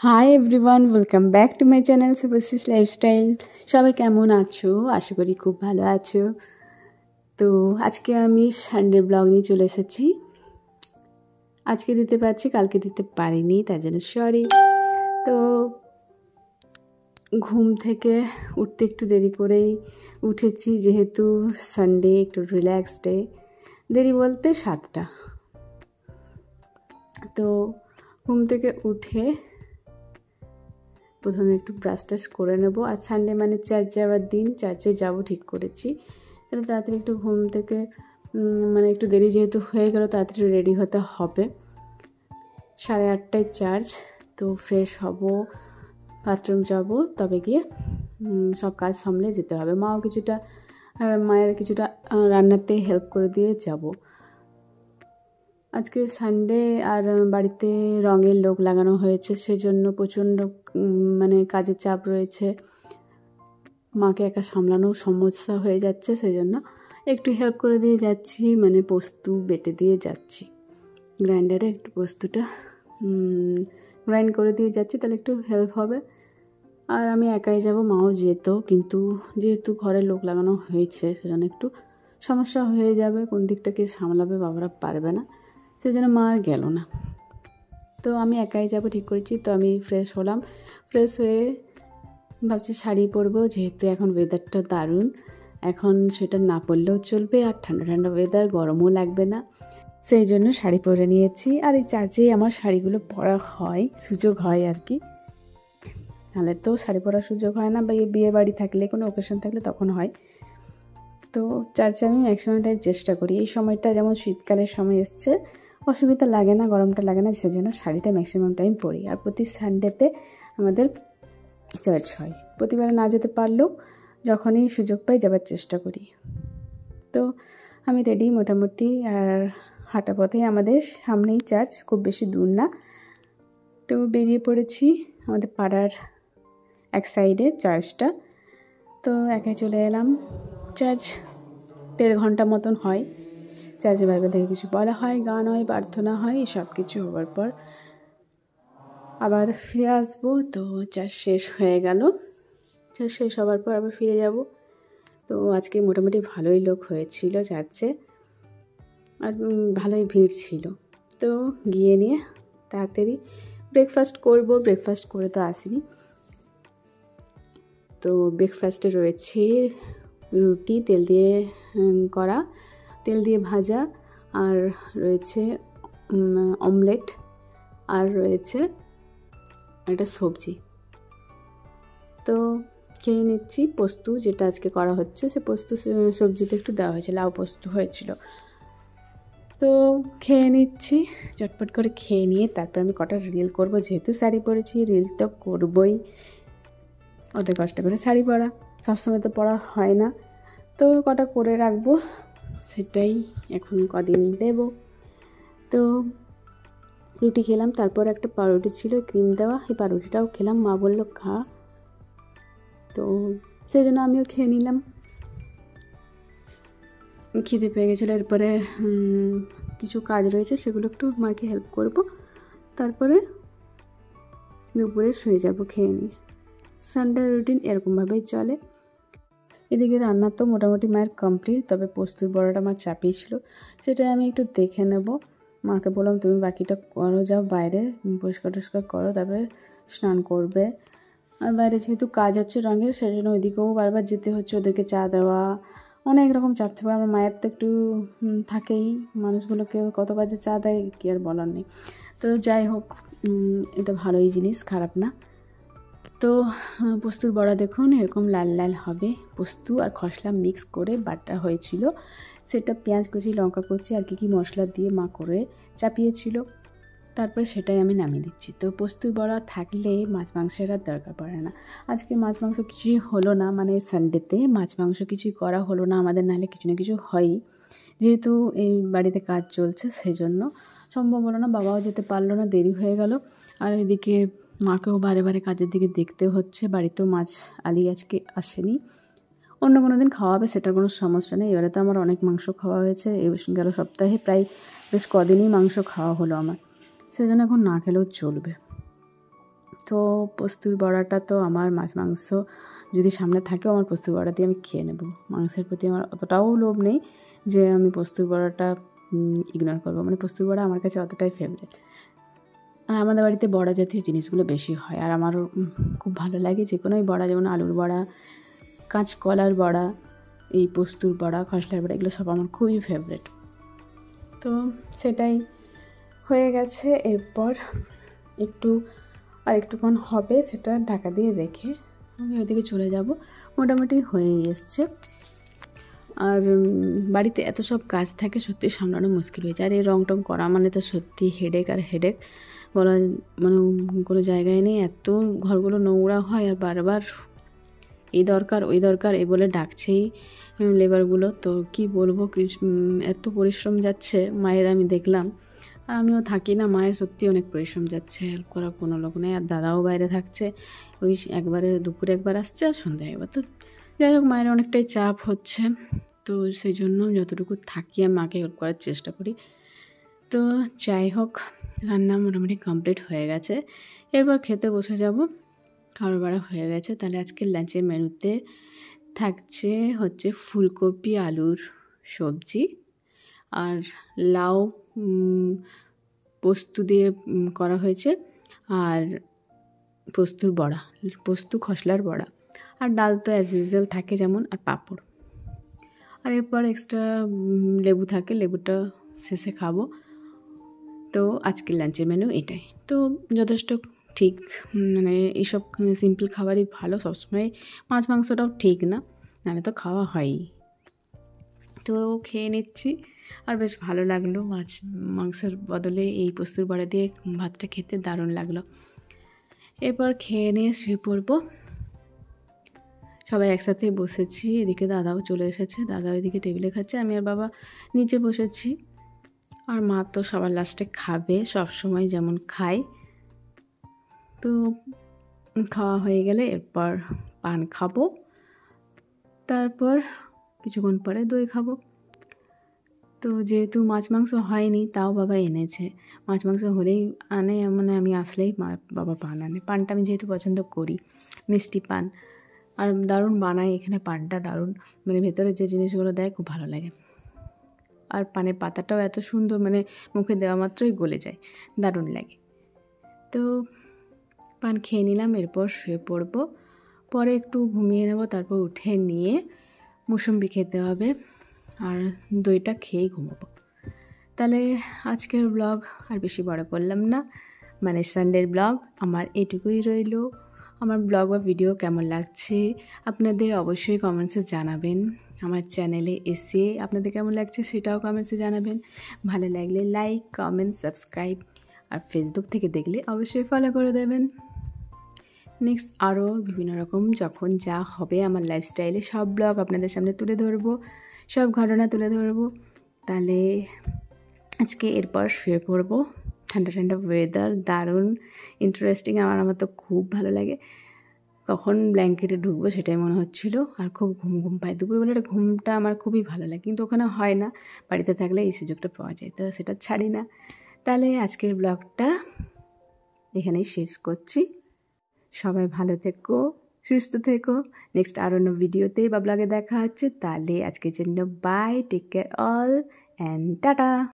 High everyone, welcome back to my channel Shubhashree's lifestyle. সবাই কেমন আছো? আশা করি খুব ভালো আছো। তো আজকে আমি সানডে ব্লগ নিয়ে চলে এসেছি। আজকে দিতে পারছি, কালকে দিতে পারিনি, তার জন্য সরি। তো ঘুম থেকে উঠতে একটু দেরি করেই উঠেছি, যেহেতু সানডে একটু রিল্যাক্স ডে। দেরি বলতে 7টা। তো ঘুম থেকে উঠে প্রথমে একটু ব্রাশ টাশ করে নেব। আর সানডে মানে চার্চ যাওয়ার দিন, চার্চে যাব ঠিক করেছি। তাহলে তাড়াতাড়ি একটু ঘুম থেকে মানে একটু দেরি যেহেতু হয়ে গেল, তাড়াতাড়ি রেডি হতে হবে। 8:30টায় চার্চ। তো ফ্রেশ হব, বাথরুম যাব, তবে গিয়ে সব কাজ সামলে যেতে হবে। মায়ের কিছুটা রান্নাতে হেল্প করে দিয়ে যাব। আজকে সানডে আর বাড়িতে রঙের লোক লাগানো হয়েছে, সেজন্য প্রচণ্ড মানে কাজের চাপ রয়েছে। মাকে একা সামলানো সমস্যা হয়ে যাচ্ছে, সেজন্য একটু হেল্প করে দিয়ে যাচ্ছি, মানে পোস্ত বেটে দিয়ে যাচ্ছি। গ্রাইন্ডারে একটু পোস্তটা গ্রাইন্ড করে দিয়ে যাচ্ছি, তাহলে একটু হেল্প হবে। আর আমি একাই যাব, মাও যেত, কিন্তু যেহেতু ঘরে লোক লাগানো হয়েছে সেজন্য একটু সমস্যা হয়ে যাবে। কোন দিকটাকে সামলাবে বাবারা পারবে না, সেজন্য মা আর গেল না। তো আমি একাই যাব ঠিক করেছি। তো আমি ফ্রেশ হলাম, ফ্রেশ হয়ে ভাবছি শাড়ি পরবো, যেহেতু এখন ওয়েদারটা দারুণ। এখন সেটা না পরলেও চলবে, আর ঠান্ডা ঠান্ডা ওয়েদার, গরমও লাগবে না, সেই জন্য শাড়ি পরে নিয়েছি। আর এই চার্চেই আমার শাড়িগুলো পরা হয়, সুযোগ হয় আর কি, নাহলে তো শাড়ি পরার সুযোগ হয় না। বা বিয়ে বাড়ি থাকলে, কোনো অকেশন থাকলে তখন হয়। তো চার্চে আমি ম্যাক্সিমাম টাইম চেষ্টা করি। এই সময়টা যেমন শীতকালের সময় এসছে, অসুবিধা লাগে না, গরমটা লাগে না, সেজন্য শাড়িটা ম্যাক্সিমাম টাইম পরি। আর প্রতি সানডেতে আমাদের চার্চ হয়, প্রতিবারে না যেতে পারলেও যখনই সুযোগ পাই যাবার চেষ্টা করি। তো আমি রেডি মোটামুটি, আর হাঁটা পথে আমাদের সামনেই চার্চ, খুব বেশি দূর না। তো বেরিয়ে পড়েছি আমাদের পাড়ার এক সাইডে চার্চটা। তো একাই চলে এলাম। চার্চ 1.5 ঘন্টা মতন হয়। চার্চে বাইবেল থেকে কিছু বলা হয়, গান হয়, প্রার্থনা হয়, সব কিছু হওয়ার পর আবার ফিরে আসবো। তো চার্চ শেষ হয়ে গেল, চার্চ শেষ হওয়ার পর আবার ফিরে যাব। তো আজকে মোটামুটি ভালোই লোক হয়েছিল চার্চে, আর ভালোই ভিড় ছিল। তো গিয়ে নিয়ে তাড়াতাড়ি ব্রেকফাস্ট করব। ব্রেকফাস্ট করে তো আসিনি। তো ব্রেকফাস্টে রয়েছে রুটি, তেল দিয়ে করা, তেল দিয়ে ভাজা, আর রয়েছে অমলেট, আর রয়েছে একটা সবজি। তো খেয়ে নিচ্ছি পোস্ত, যেটা আজকে করা হচ্ছে, সে পোস্ত সবজিটা একটু দেওয়া হয়েছিল, লাউ পোস্ত হয়েছিল। তো খেয়ে নিচ্ছি, চটপট করে খেয়ে নিয়ে তারপর আমি কটা রিল করব, যেহেতু শাড়ি পরেছি রিল তো করবই। অত কষ্ট করে শাড়ি পরা সবসময় তো পরা হয় না, তো কটা করে রাখবো, সেটাই এখন কদিন দেব। তো রুটি খেলাম, তারপর একটা পাউরুটি ছিল ক্রিম দেওয়া, এই পাউরুটিটাও খেলাম, মা বললো খা, তো সেই জন্য আমিও খেয়ে নিলাম। খিদে পেয়ে গেছিলো। এরপরে কিছু কাজ রয়েছে, সেগুলো একটু মাকে হেল্প করব, তারপরে দুপুরে শুয়ে যাব খেয়ে নিয়ে। সানডে রুটিন এরকমভাবেই চলে। এদিকে রান্না তো মোটামুটি মায়ের কমপ্লিট, তবে পোস্তুর বড়াটা আমার চাপিয়ে ছিল, সেটা আমি একটু দেখে নেব। মাকে বললাম তুমি বাকিটা করো, যাও বাইরে পরিষ্কার টরিষ্কার করো, তারপরে স্নান করবে। আর বাইরে যেহেতু কাজ হচ্ছে রঙের, সেজন্য ওইদিকেও বারবার যেতে হচ্ছে, ওদেরকে চা দেওয়া, অনেক রকম চাপ থাকবে। আমার মায়ের তো একটু থাকেই, মানুষগুলোকে কত কাজে চা দেয়, কি আর বলার নেই। তো যাই হোক, এটা ভালোই জিনিস, খারাপ না। তো পোস্তুর বড়া দেখুন এরকম লাল লাল হবে, পোস্ত আর খসলা মিক্স করে বাটা হয়েছিল, সেটা পেঁয়াজ কুচি, লঙ্কা কুচি আর কি মশলা দিয়ে মা করে চাপিয়েছিল, তারপরে সেটাই আমি নামিয়ে দিচ্ছি। তো পোস্তুর বড়া থাকলে মাছ মাংসের আর দরকার পড়ে না। আজকে মাছ মাংস কিছুই হলো না, মানে সানডেতে মাছ মাংস কিছুই করা হলো না আমাদের, নাহলে কিছু না কিছু হয়ই। যেহেতু এই বাড়িতে কাজ চলছে, সেজন্য সম্ভব হলো না, বাবাও যেতে পারলো না, দেরি হয়ে গেল। আর এদিকে মাকেও বারে বারে কাজের দিকে দেখতে হচ্ছে, বাড়িতেও মাছ আলি আজকে আসেনি, অন্য কোনো দিন খাওয়াবে, সেটার কোনো সমস্যা নেই। এবারে তো আমার অনেক মাংস খাওয়া হয়েছে, গেল সপ্তাহে প্রায় বেশ কদিনই মাংস খাওয়া হলো আমার, সেজন্য এখন না খেলেও চলবে। তো পোস্তুর বড়াটা তো আমার মাছ মাংস যদি সামনে থাকে আমার পোস্তুর বড়া দিয়ে আমি খেয়ে নেব। মাংসের প্রতি আমার অতটাও লোভ নেই যে আমি পোস্তুর বড়াটা ইগনোর করবো, মানে পোস্তুর বড়া আমার কাছে অতটাই ফেভারিট। আর আমাদের বাড়িতে বড়া জাতীয় জিনিসগুলো বেশি হয়, আর আমারও খুব ভালো লাগে যে কোনোই বড়া, যেমন আলুর বড়া, কাঁচকলার বড়া, এই পোস্তুর বড়া, খসলার বড়া, এগুলো সব আমার খুবই ফেভারিট। তো সেটাই হয়ে গেছে। এরপর একটুক্ষণ হবে, সেটা ঢাকা দিয়ে রেখে আমি ওইদিকে চলে যাব। মোটামুটি হয়েই এসছে। আর বাড়িতে এত সব কাজ থাকে, সত্যি সামলানো মুশকিল হয়ে যায়। আর এই রং টং করা মানে তো সত্যি হেডেক আর হেডেক বলা, মানে কোনো জায়গায় নেই। এত ঘরগুলো নোংরা হয় আর বারবার এই দরকার ওই দরকার এই বলে ডাকছেই লেবারগুলো। তো কি বলবো, এত পরিশ্রম যাচ্ছে মায়ের, আমি দেখলাম। আর আমিও থাকি না, মায়ের সত্যি অনেক পরিশ্রম যাচ্ছে, হেল্প করার কোনো লোক নেই। আর দাদাও বাইরে থাকছে, ওই একবারে দুপুরে একবার আসছে আর সন্ধ্যায় একবার। তো যাই হোক, মায়ের অনেকটাই চাপ হচ্ছে, তো সেই জন্য যতটুকু থাকি আমি মাকে হেল্প করার চেষ্টা করি। তো যাই হোক, রান্না মোটামুটি কমপ্লিট হয়ে গেছে। এরপর খেতে বসে যাব। খাবার বাড়া হয়ে গেছে। তাহলে আজকে লাঞ্চের মেনুতে হচ্ছে ফুলকপি আলুর সবজি, আর লাউ পোস্ত দিয়ে করা হয়েছে, আর পোস্তুর বড়া, পোস্ত খসলার বড়া, আর ডাল তো অ্যাজ ইউজুয়াল থাকে যেমন, আর পাঁপড়। আর এরপর এক্সট্রা লেবু থাকে, লেবুটা শেষে খাবো। তো আজকের লাঞ্চের মেনু এটাই। তো যথেষ্ট ঠিক, মানে এইসব সিম্পল খাবারই ভালো সবসময়। মাছ মাংসটাও ঠিক না, নাহলে তো খাওয়া হয়ই। তো খেয়ে নিচ্ছি, আর বেশ ভালো লাগলো। মাছ মাংসের বদলে এই পোস্তুর বড়া দিয়ে ভাতটা খেতে দারুণ লাগলো। এরপর খেয়ে নিয়ে শুয়ে পড়বো। সবাই একসাথে বসেছি, এদিকে দাদাও চলে এসেছে, দাদা ওইদিকে টেবিলে খাচ্ছে, আমি আর বাবা নিচে বসেছি। আর মা তো সবার লাস্টে খাবে, সব সময় যেমন খাই। তো খাওয়া হয়ে গেলে এরপর পান খাবো, তারপর কিছুক্ষণ পরে দই খাবো। তো যেহেতু মাছ মাংস হয়নি, তাও বাবা এনেছে। মাছ মাংস হলেই আনে, মানে আমি আসলেই বাবা পান আনে। পানটা আমি যেহেতু পছন্দ করি, মিষ্টি পান, আর দারুণ বানায় এখানে পানটা, দারুণ, মানে ভেতরে যে জিনিসগুলো দেয় খুব ভালো লাগে। আর পানের পাতাটাও এত সুন্দর, মানে মুখে দেওয়া মাত্রই গলে যায়, দারুণ লাগে। তো পান খেয়ে নিলাম, এরপর শুয়ে পড়বো। পরে একটু ঘুমিয়ে নেব, তারপর উঠে নিয়ে মুসম্বি খেতে হবে, আর দইটা খেয়েই ঘুমাবো। তাহলে আজকের ব্লগ আর বেশি বড় করলাম না, মানে সানডের ব্লগ আমার এটুকুই রইল। আমার ব্লগ বা ভিডিও কেমন লাগছে আপনাদের অবশ্যই কমেন্টসে জানাবেন। আমার চ্যানেলে এসে আপনাদের কেমন লাগছে সেটাও কমেন্টসে জানাবেন। ভালো লাগলে লাইক, কমেন্ট, সাবস্ক্রাইব, আর ফেসবুক থেকে দেখলে অবশ্যই ফলো করে দেবেন। নেক্সট আরও বিভিন্ন রকম যখন যা হবে আমার লাইফস্টাইলে সব ব্লগ আপনাদের সামনে তুলে ধরবো, সব ঘটনা তুলে ধরবো। তাহলে আজকে এরপর শুয়ে পড়বো। ঠান্ডা ঠান্ডা ওয়েদার, দারুণ ইন্টারেস্টিং, আমার তো খুব ভালো লাগে। কখন ব্ল্যাঙ্কেটে ঢুকবো সেটাই মনে হচ্ছিলো, আর খুব ঘুম পায়। দুপুরবেলাটা ঘুমটা আমার খুবই ভালো লাগে, কিন্তু ওখানে হয় না, বাড়িতে থাকলে এই সুযোগটা পাওয়া যায়, তো সেটা ছাড়ি না। তাহলে আজকের ব্লগটা এখানেই শেষ করছি। সবাই ভালো থেকো, সুস্থ থেকো। নেক্সট আর অন্য ভিডিওতে বা ব্লগে দেখা হচ্ছে। তাহলে আজকের জন্য bye, take care all and tata.